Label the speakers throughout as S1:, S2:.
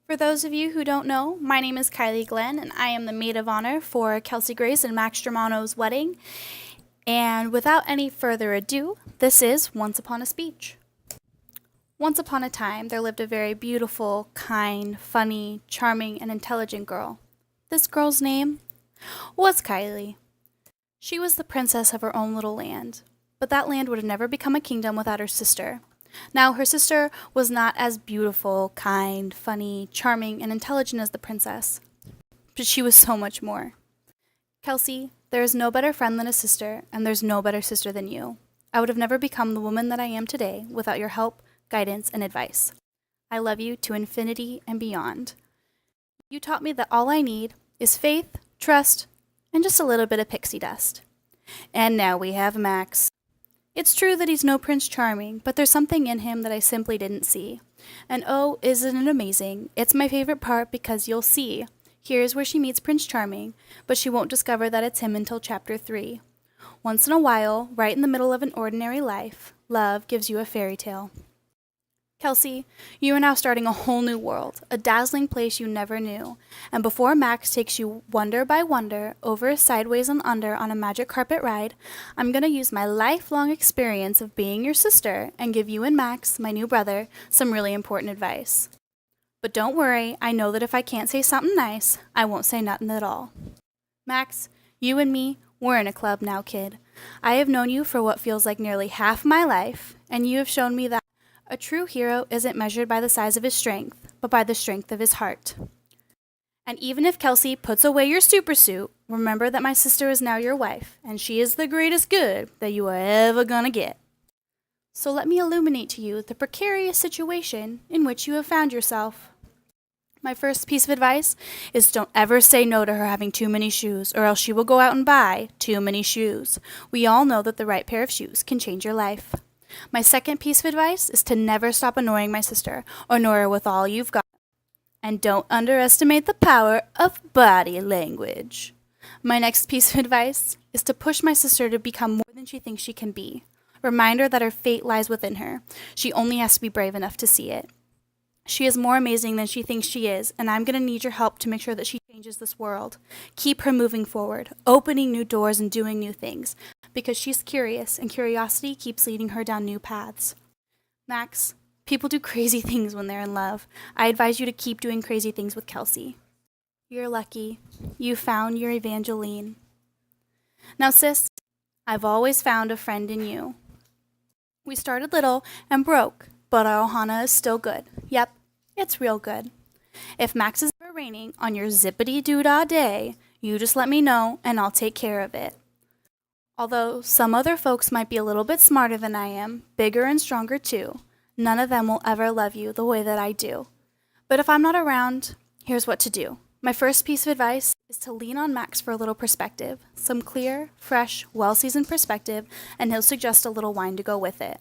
S1: For those of you who don't know, my name is Kailie Glenn, and I am the maid of honor for Kelcie Grace and Max Germano's wedding. And without any further ado, this is Once Upon a Speech. Once upon a time, there lived a very beautiful, kind, funny, charming, and intelligent girl. This girl's name was Kailie. She was the princess of her own little land, but that land would have never become a kingdom without her sister. Now, her sister was not as beautiful, kind, funny, charming, and intelligent as the princess, but she was so much more. Kelcie, there is no better friend than a sister, and there's no better sister than you. I would have never become the woman that I am today without your help, guidance, and advice. I love you to infinity and beyond. You taught me that all I need is faith, trust, and just a little bit of pixie dust. And now we have Max. It's true that he's no Prince Charming, but there's something in him that I simply didn't see. And oh, isn't it amazing? It's my favorite part because you'll see. Here's where she meets Prince Charming, but she won't discover that it's him until chapter 3. Once in a while, right in the middle of an ordinary life, love gives you a fairy tale. Kelcie, you are now starting a whole new world, a dazzling place you never knew. And before Max takes you wonder by wonder, over, sideways, and under on a magic carpet ride, I'm going to use my lifelong experience of being your sister and give you and Max, my new brother, some really important advice. But don't worry, I know that if I can't say something nice, I won't say nothing at all. Max, you and me, we're in a club now, kid. I have known you for what feels like nearly half my life, and you have shown me that a true hero isn't measured by the size of his strength, but by the strength of his heart. And even if Kelcie puts away your supersuit, remember that my sister is now your wife, and she is the greatest good that you are ever gonna get. So let me illuminate to you the precarious situation in which you have found yourself. My first piece of advice is don't ever say no to her having too many shoes, or else she will go out and buy too many shoes. We all know that the right pair of shoes can change your life. My second piece of advice is to never stop annoying my sister, or annoy her with all you've got. And don't underestimate the power of body language. My next piece of advice is to push my sister to become more than she thinks she can be. Remind her that her fate lies within her. She only has to be brave enough to see it. She is more amazing than she thinks she is, and I'm going to need your help to make sure that she changes this world. Keep her moving forward, opening new doors and doing new things, because she's curious, and curiosity keeps leading her down new paths. Max, people do crazy things when they're in love. I advise you to keep doing crazy things with Kelcie. You're lucky. You found your Evangeline. Now, sis, I've always found a friend in you. We started little and broke, but our Ohana is still good. Yep, it's real good. If Max is ever raining on your zippity-doo-dah day, you just let me know and I'll take care of it. Although some other folks might be a little bit smarter than I am, bigger and stronger too, none of them will ever love you the way that I do. But if I'm not around, here's what to do. My first piece of advice is to lean on Max for a little perspective, some clear, fresh, well-seasoned perspective, and he'll suggest a little wine to go with it.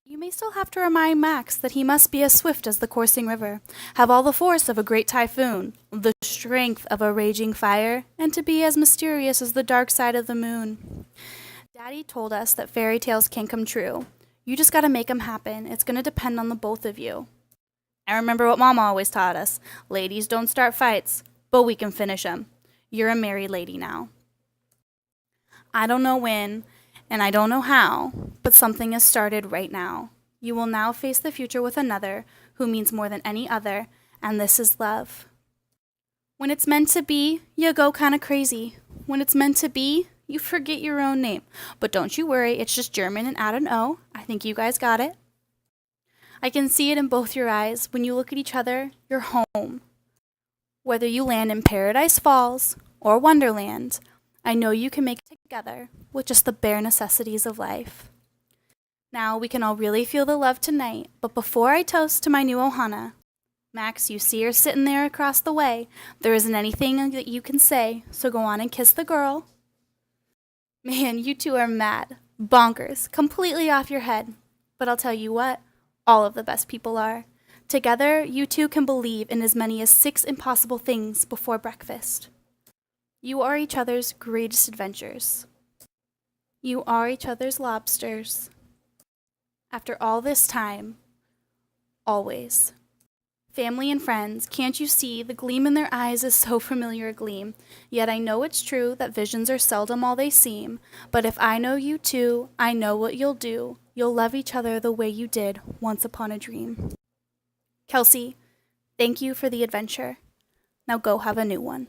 S1: You may still have to remind Max that he must be as swift as the coursing river, have all the force of a great typhoon, the strength of a raging fire, and to be as mysterious as the dark side of the moon. Daddy told us that fairy tales can come true. You just gotta make them happen. It's gonna depend on the both of you. I remember what Mama always taught us. Ladies don't start fights, but we can finish them. You're a married lady now. I don't know when, and I don't know how, but something has started right now. You will now face the future with another who means more than any other, and this is love. When it's meant to be, you go kind of crazy. When it's meant to be, you forget your own name. But don't you worry, it's just German and add an O. I think you guys got it. I can see it in both your eyes. When you look at each other, you're home. Whether you land in Paradise Falls or Wonderland, I know you can make it together with just the bare necessities of life. Now we can all really feel the love tonight, but before I toast to my new Ohana, Max, you see her sitting there across the way. There isn't anything that you can say, so go on and kiss the girl. Man, you two are mad, bonkers, completely off your head. But I'll tell you what, all of the best people are. Together, you two can believe in as many as 6 impossible things before breakfast. You are each other's greatest adventures. You are each other's lobsters. After all this time, always. Family and friends, can't you see the gleam in their eyes is so familiar a gleam? Yet I know it's true that visions are seldom all they seem. But if I know you too, I know what you'll do. You'll love each other the way you did once upon a dream. Kelcie, thank you for the adventure. Now go have a new one.